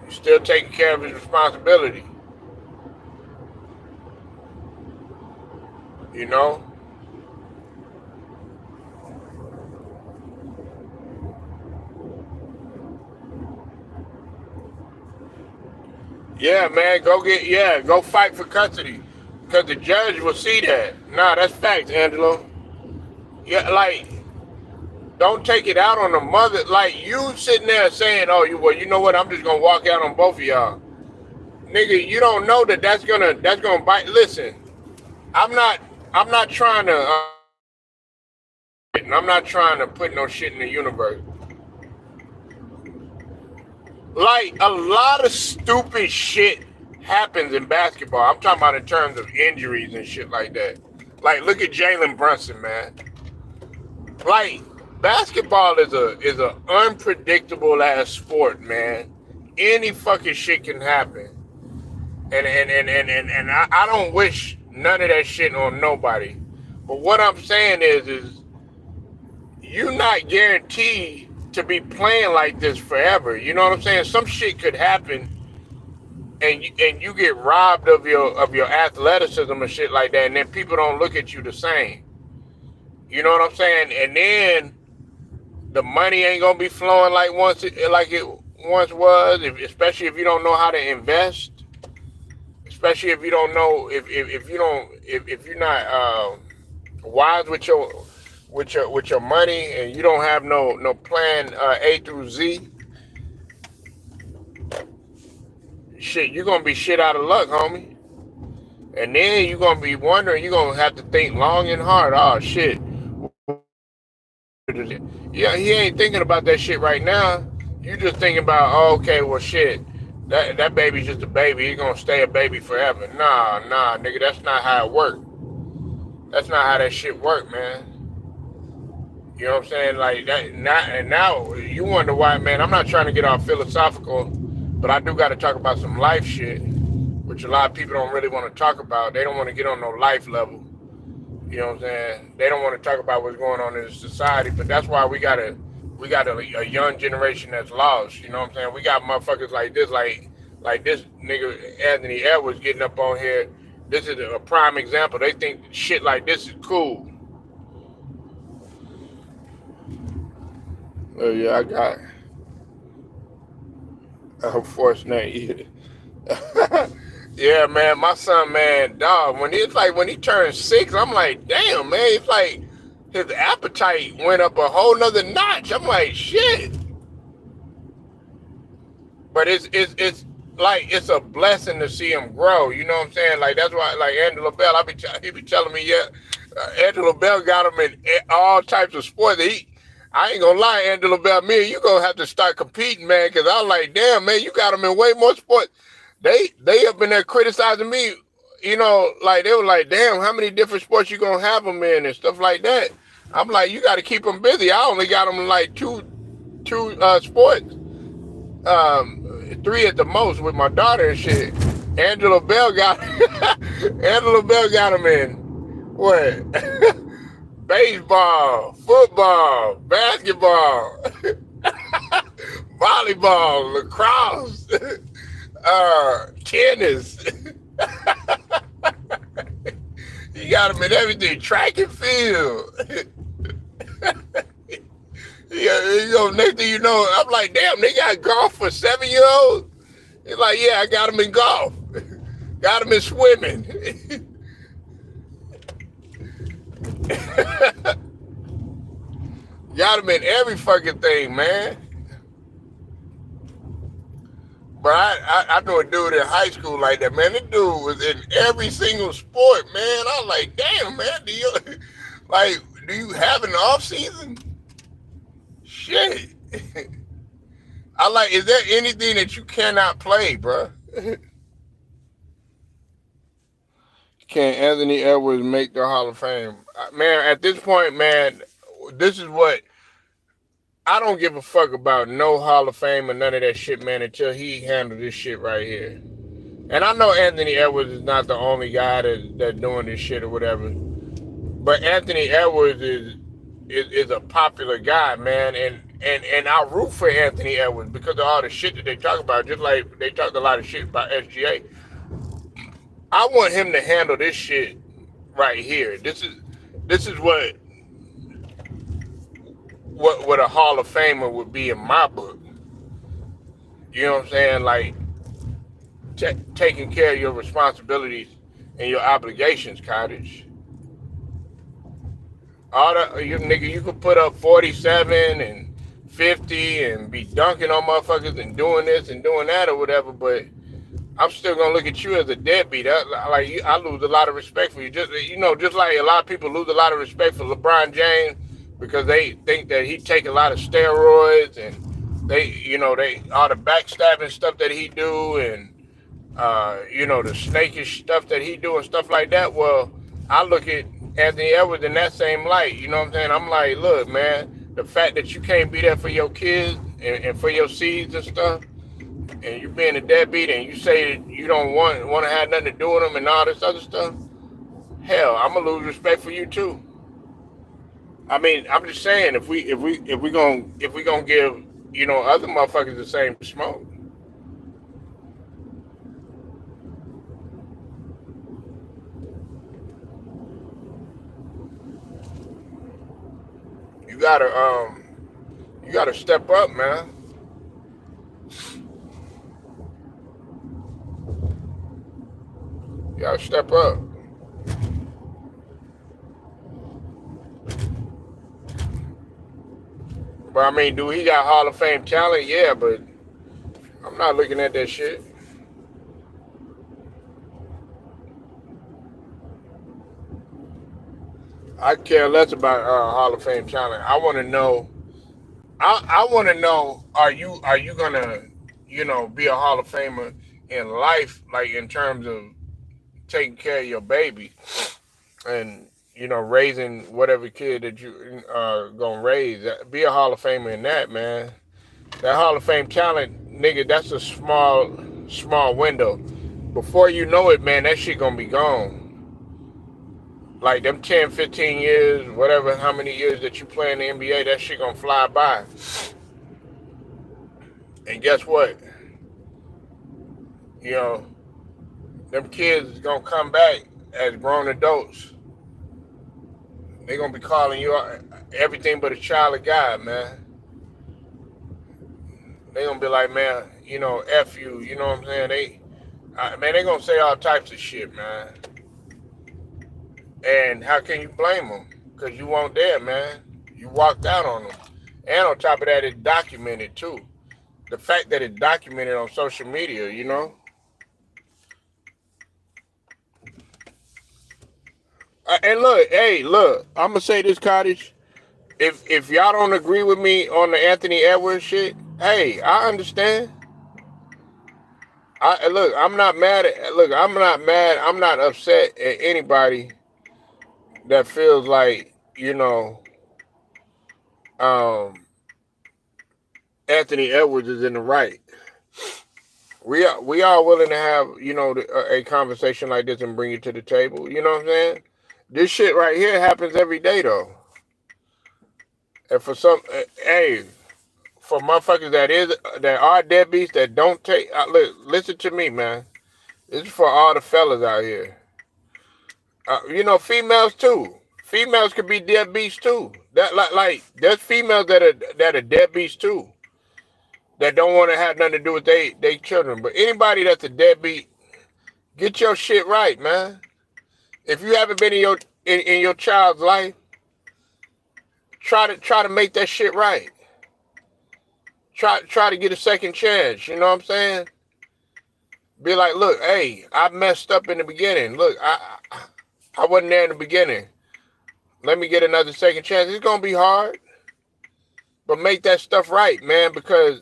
still taking care of his responsibility. You know? Yeah, man, go fight for custody. Because the judge will see that. Nah, that's facts, Angelo. Yeah, like, don't take it out on the mother. Like, you sitting there saying, oh, you know what, I'm just going to walk out on both of y'all. Nigga, you don't know that's gonna bite. Listen, I'm not trying to, I'm not trying to put no shit in the universe. Like, a lot of stupid shit happens in basketball. I'm talking about in terms of injuries and shit like that. Like, look at Jalen Brunson, man. Like, basketball is a unpredictable ass sport, man. Any fucking shit can happen. And I don't wish none of that shit on nobody. But what I'm saying is you're not guaranteed to be playing like this forever. You know what I'm saying? Some shit could happen, and you get robbed of your athleticism and shit like that, and then people don't look at you the same. You know what I'm saying? And then the money ain't gonna be flowing like it once was, especially if you don't know how to invest. Especially if you don't know if you're not wise with your money, and you don't have no plan A through Z. Shit, you're gonna be shit out of luck, homie. And then you're gonna be wondering. You're gonna have to think long and hard. Oh shit. Yeah, he ain't thinking about that shit right now. You just thinking about, oh, okay, well shit. That baby's just a baby. He's gonna stay a baby forever. Nah, nigga, that's not how it work. That's not how that shit work, man. You know what I'm saying? Like that. Now you wonder why, man. I'm not trying to get all philosophical, but I do got to talk about some life shit, which a lot of people don't really want to talk about. They don't want to get on no life level. You know what I'm saying? They don't want to talk about what's going on in society, but that's why we got a young generation that's lost. You know what I'm saying? We got motherfuckers like this nigga Anthony Edwards getting up on here. This is a prime example. They think shit like this is cool. Oh yeah, I got unfortunate. Yeah, man, my son, man, dog. When he turned 6, I'm like, damn, man. It's like his appetite went up a whole nother notch. I'm like, shit. But it's like it's a blessing to see him grow. You know what I'm saying? Like that's why, like Angelo Bell, he be telling me, yeah, Angelo Bell got him in all types of sports. I ain't gonna lie, Angelo Bell, me and you gonna have to start competing, man. Because I'm like, damn, man, you got him in way more sports. They up in there criticizing me. You know, like they were like, damn, how many different sports you gonna have them in and stuff like that. I'm like, you got to keep them busy. I only got them in like two sports. 3 at the most with my daughter and shit. Angelo Bell got him in what? Baseball, football, basketball, volleyball, lacrosse, tennis. You got him in everything. Track and field. Yeah, next thing you know, I'm like, damn, they got golf for 7-year-olds? He's like, yeah, I got him in golf. Got him in swimming. Got him in every fucking thing, man. But I know a dude in high school like that, man. This dude was in every single sport, man. I was like, damn, man, do you have an off season? Shit. Is there anything that you cannot play, bro? Can Anthony Edwards make the Hall of Fame? Man, at this point, man, this is what I don't give a fuck about no Hall of Fame or none of that shit, man, until he handled this shit right here. And I know Anthony Edwards is not the only guy that's doing this shit or whatever, but Anthony Edwards is a popular guy, man, and I root for Anthony Edwards because of all the shit that they talk about, just like they talked a lot of shit about SGA. I want him to handle this shit right here. This is what a Hall of Famer would be in my book. You know what I'm saying? Like taking care of your responsibilities and your obligations, Cottage. You could put up 47 and 50 and be dunking on motherfuckers and doing this and doing that or whatever, but I'm still gonna look at you as a deadbeat. I lose a lot of respect for you. Just like a lot of people lose a lot of respect for LeBron James because they think that he take a lot of steroids and they all the backstabbing stuff that he do and the snakish stuff that he do and stuff like that. Well, I look at Anthony Edwards in that same light. You know what I'm saying? I'm like, look, man, the fact that you can't be there for your kids and for your seeds and stuff, and you being a deadbeat and you say that you don't want to have nothing to do with them and all this other stuff, hell, I'm gonna lose respect for you too. I mean, I'm just saying, if we gonna give other motherfuckers the same smoke. You gotta step up, man. You gotta step up. But I mean, do he got Hall of Fame talent? Yeah, but I'm not looking at that shit. I care less about Hall of Fame talent. I want to know. I want to know. Are you gonna be a Hall of Famer in life, like in terms of taking care of your baby and raising whatever kid that you gonna raise? Be a Hall of Famer in that, man. That Hall of Fame talent, nigga. That's a small window. Before you know it, man, that shit gonna be gone. Like them 10, 15 years, whatever, how many years that you play in the NBA, that shit gonna fly by. And guess what? Them kids is gonna come back as grown adults. They gonna be calling you everything but a child of God, man. They gonna be like, man, F you, you know what I'm saying? They gonna say all types of shit, man. And how can you blame them? Because you weren't there, man. You walked out on them. And on top of that, it's documented, too. The fact that it's documented on social media, And look, I'm going to say this, Cottage. If y'all don't agree with me on the Anthony Edwards shit, hey, I understand. I'm not mad. I'm not upset at anybody that feels like, Anthony Edwards is in the right. We are willing to have, a conversation like this and bring it to the table. You know what I'm saying? This shit right here happens every day, though. And for for motherfuckers that are deadbeats that don't take, listen to me, man. This is for all the fellas out here. Females too. Females could be deadbeats too. There's females that are deadbeats too. That don't want to have nothing to do with they children. But anybody that's a deadbeat, get your shit right, man. If you haven't been in your child's life, try to make that shit right. Try to get a second chance. You know what I'm saying? Be like, look, hey, I messed up in the beginning. Look, I wasn't there in the beginning. Let me get another second chance. It's gonna be hard, but make that stuff right, man. Because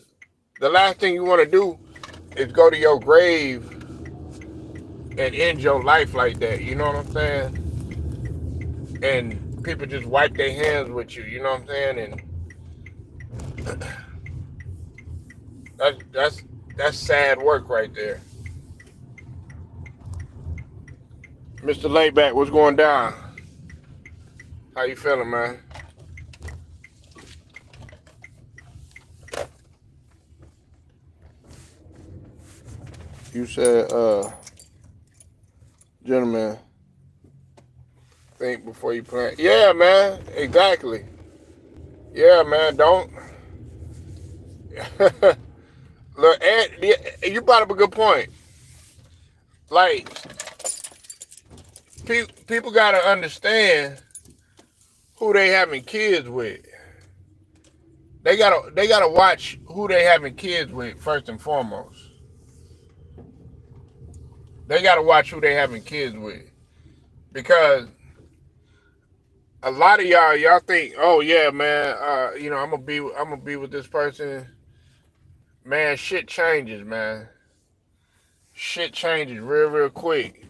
the last thing you want to do is go to your grave and end your life like that. You know what I'm saying? And people just wipe their hands with you. You know what I'm saying? And that's sad work right there. Mr. Layback, what's going down? How you feeling, man? You said, gentlemen, think before you plan. Yeah, man, exactly. Yeah, man, don't. Look, and you brought up a good point. Like, people got to understand who they having kids with. They gotta watch who they having kids with first and foremost. They gotta watch who they having kids with, because a lot of y'all think, oh yeah, man, I'm gonna be with this person. Man, shit changes, man. Shit changes real quick,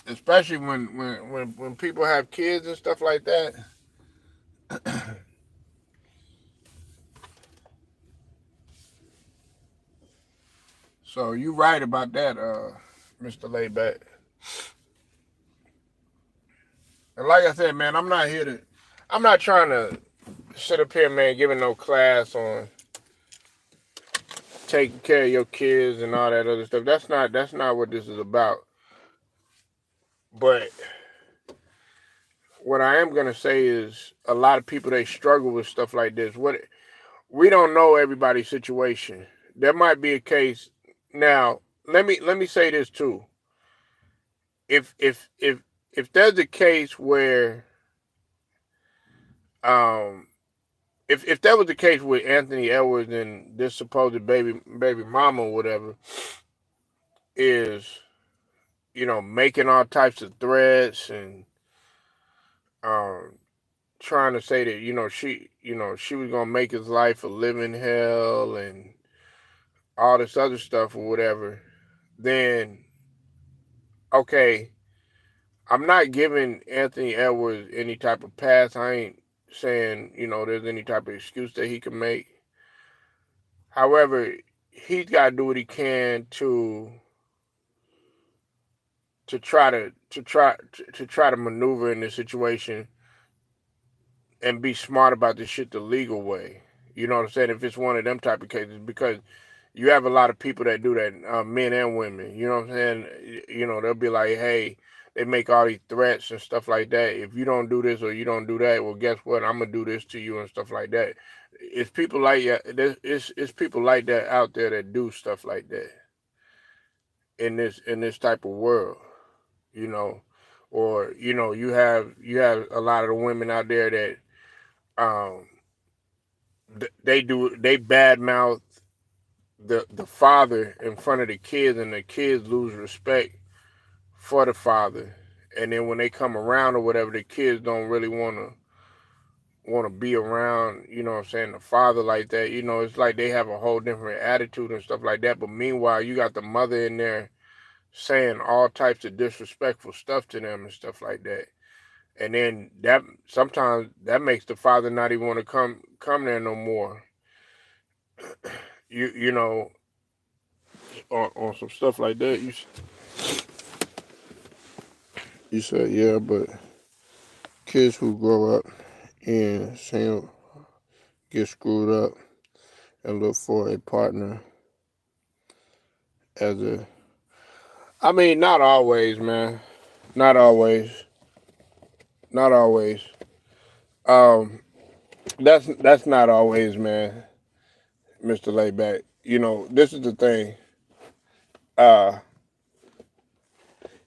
especially when people have kids and stuff like that. So you right about that, Mr. Layback. And like I said, man, I'm not trying to sit up here, man, giving no class on taking care of your kids and all that other stuff. That's not what this is about. But what I am gonna say is a lot of people, they struggle with stuff like this. What we don't know everybody's situation. There might be a case. Now, let me say this too. If if if if there's a case where um if that was the case with Anthony Edwards and this supposed baby mama or whatever is, making all types of threats and um trying to say that, she was gonna make his life a living hell and all this other stuff or whatever, then okay, I'm not giving Anthony Edwards any type of pass. I ain't saying, there's any type of excuse that he can make. However, he's got to do what he can to try to maneuver in this situation and be smart about this shit the legal way. You know what I'm saying? If it's one of them type of cases, because you have a lot of people that do that, men and women. You know what I'm saying? They'll be like, hey, they make all these threats and stuff like that. If you don't do this or you don't do that, well, guess what? I'm gonna do this to you and stuff like that. It's people like it's people like that out there that do stuff like that in this type of world. You know, or you have a lot of the women out there that um they badmouth the father in front of the kids, and the kids lose respect for the father. And then when they come around or whatever, the kids don't really want to be around, what I'm saying, the father like that. It's like they have a whole different attitude and stuff like that. But meanwhile, you got the mother in there saying all types of disrespectful stuff to them and stuff like that. And then that sometimes that makes the father not even want to come there no more. You know, on some stuff like that. You said, yeah, but kids who grow up and get screwed up and look for a partner as a. I mean, not always, man. Not always. Not always. Um, that's not always, man. Mr. Layback. This is the thing. Uh,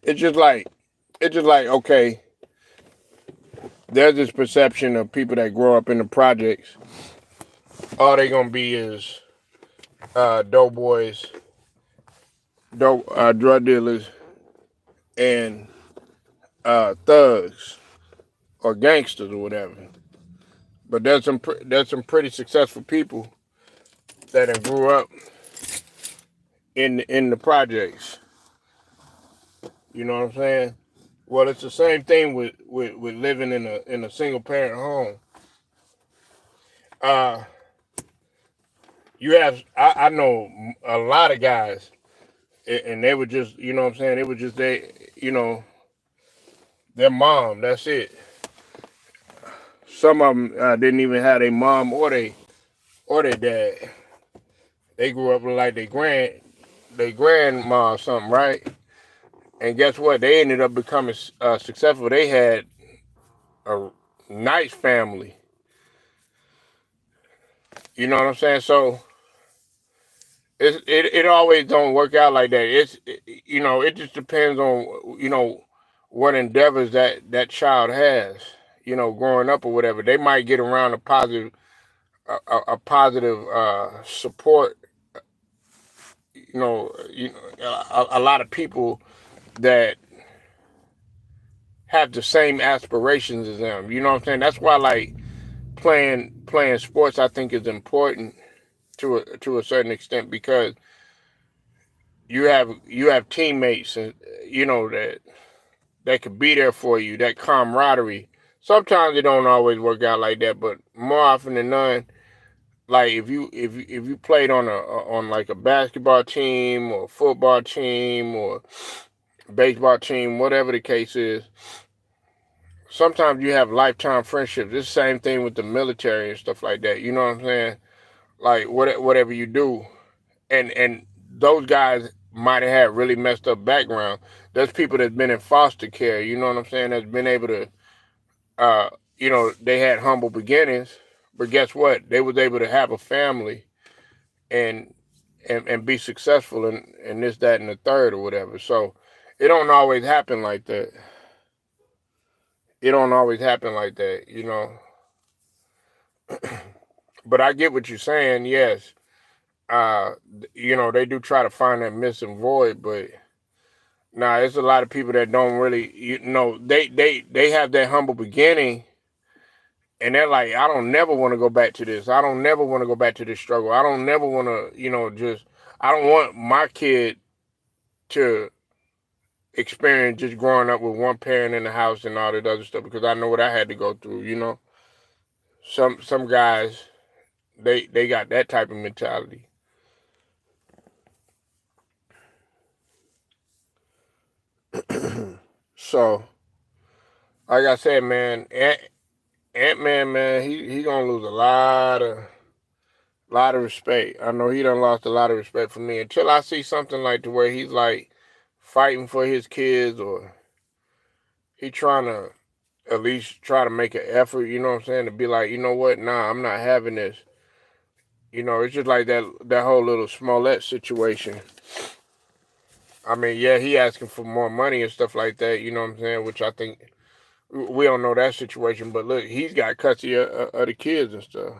it's just like okay, there's this perception of people that grow up in the projects. All they gonna be is dope boys, drug dealers, and thugs or gangsters or whatever. But there's some pretty successful people that have grew up in the projects. You know what I'm saying? Well, it's the same thing with living in a single parent home. Uh, you have I know a lot of guys, and they were just you know what I'm saying. It was just their mom. That's it. Some of them didn't even have their mom or their dad. They grew up like their grandma or something, right? And guess what? They ended up becoming successful. They had a nice family. You know what I'm saying? So it always don't work out like that. It just depends on what endeavors that child has. Growing up or whatever, they might get around a positive support. A lot of people that have the same aspirations as them. You know what I'm saying? That's why like playing sports I think is important to a certain extent because you have teammates and that could be there for you, that camaraderie. Sometimes it don't always work out like that, but more often than none, like if you played on like a basketball team or football team or baseball team, whatever the case is, sometimes you have lifetime friendships. It's the same thing with the military and stuff like that. You know what I'm saying? Like whatever you do, and those guys might have had really messed up background. There's people that's been in foster care. You know what I'm saying? That's been able to, uh, they had humble beginnings, but guess what? They was able to have a family and and be successful in this, that, and the third or whatever. So it don't always happen like that. It don't always happen like that. But I get what you're saying. Yes, uh, they do try to find that missing void, but nah, there's a lot of people that don't really, they have that humble beginning, and they're like, I don't never want to go back to this. I don't never want to go back to this struggle. I don't never want to, I don't want my kid to experience just growing up with one parent in the house and all that other stuff because I know what I had to go through. Some guys, they got that type of mentality. So, like I said, man, Ant-Man, man, he gonna lose a lot of respect. I know he done lost a lot of respect for me until I see something like to where he's like fighting for his kids or he trying to at least try to make an effort, you know what I'm saying, to be like, you know what, nah, I'm not having this. It's just like that whole little Smollett situation. I mean, yeah, he asking for more money and stuff like that, you know what I'm saying, which I think we don't know that situation, but look, he's got custody of the kids and stuff.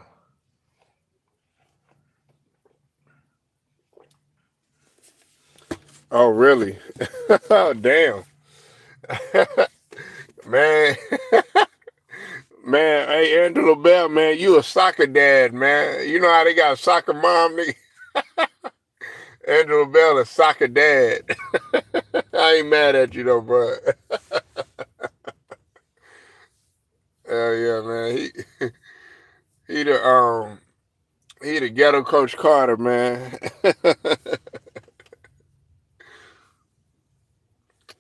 Oh, really? Oh, damn. Man, man, hey, Angela Bell, man, you a soccer dad, man. You know how they got a soccer mom, nigga? Angela Bell, a soccer dad. I ain't mad at you though, bro. Hell yeah, man. He the he the ghetto Coach Carter, man.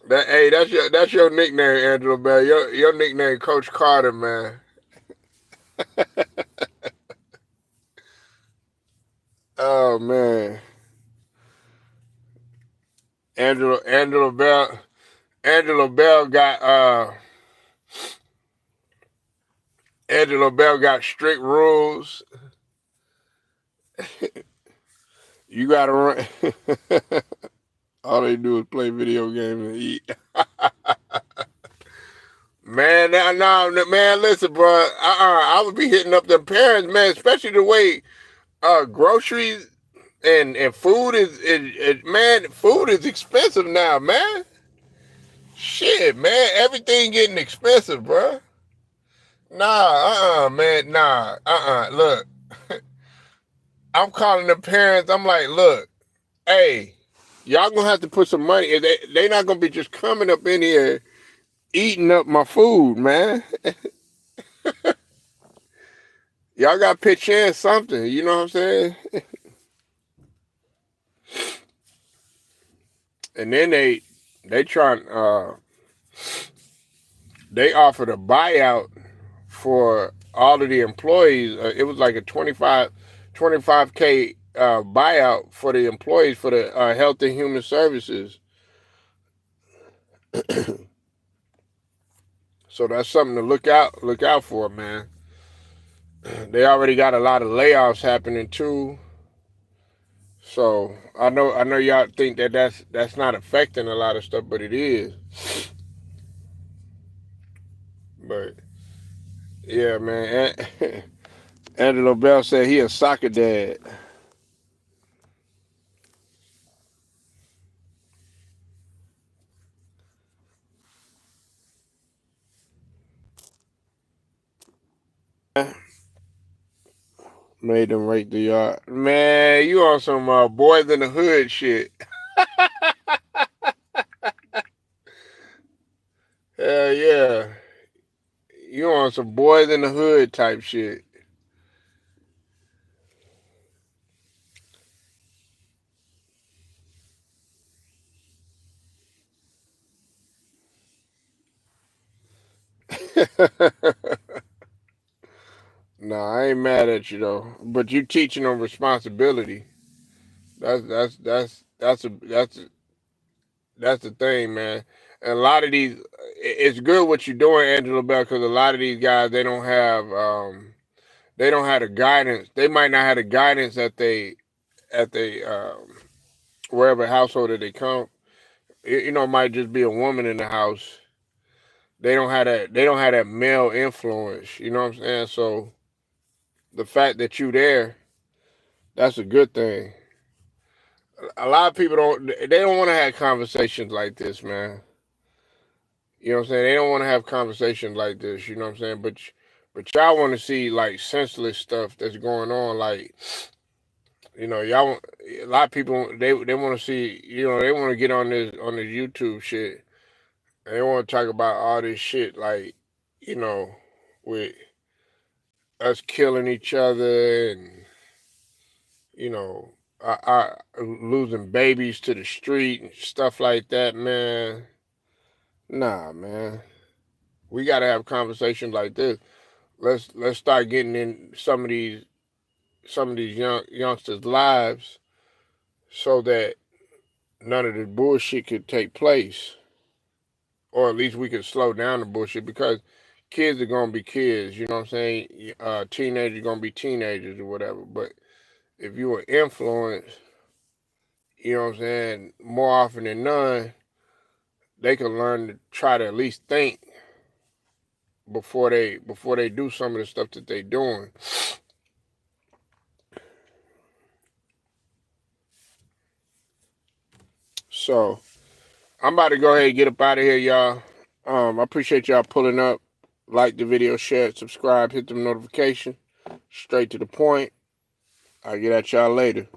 Hey, that's your nickname, Angela Bell. Your nickname, Coach Carter, man. Oh man, Angela Bell. Angela Bell got Angela Bell got strict rules. You gotta run. All they do is play video games and eat. Man, man, listen, bro. I would be hitting up them parents, man, especially the way groceries and food man, food is expensive now, man. Shit, man, everything getting expensive, bro. Nah, man, nah, Look, I'm calling the parents. I'm like, look, hey, y'all gonna have to put some money. They not gonna be just coming up in here eating up my food, man. Y'all got to pitch in something. You know what I'm saying? And then they trying they offered a buyout for all of the employees. It was like a 25K buyout for the employees for the Health and Human Services. So that's something to look out for, man. They already got a lot of layoffs happening too. So I know y'all think that that's not affecting a lot of stuff, but it is. But yeah, man. Angelo Bell said he a soccer dad. Made them rate the yard. Man, you on some boys in the hood shit. Hell yeah. You on some boys in the hood type shit. Nah, I ain't mad at you though. But you teaching them responsibility. That's the thing, man. And a lot of these, it's good what you're doing, Angela Bell, because a lot of these guys they don't have the guidance. They might not have the guidance at they wherever household that they come. You know, it might just be a woman in the house. They don't have that. They don't have that male influence. You know what I'm saying? So the fact that you there, that's a good thing. A lot of people don't. They don't want to have conversations like this, man. You know what I'm saying? They don't want to have conversations like this. You know what I'm saying? But y'all want to see like senseless stuff that's going on. Like, you know, y'all. A lot of people they want to see. You know, they want to get on this YouTube shit. And they want to talk about all this shit. Like, you know, with us killing each other and you know, losing babies to the street and stuff like that, man. Nah, man. We gotta have conversations like this. Let's start getting in some of these youngsters' lives so that none of the bullshit could take place, or at least we could slow down the bullshit because kids are gonna be kids. You know what I'm saying? Teenagers are gonna be teenagers or whatever. But if you were influenced, you know what I'm saying, more often than none, they can learn to try to at least think before they do some of the stuff that they doing. So I'm about to go ahead and get up out of here, y'all. I appreciate y'all pulling up. Like the video, share it, subscribe, hit the notification. Straight to the point. I'll get at y'all later.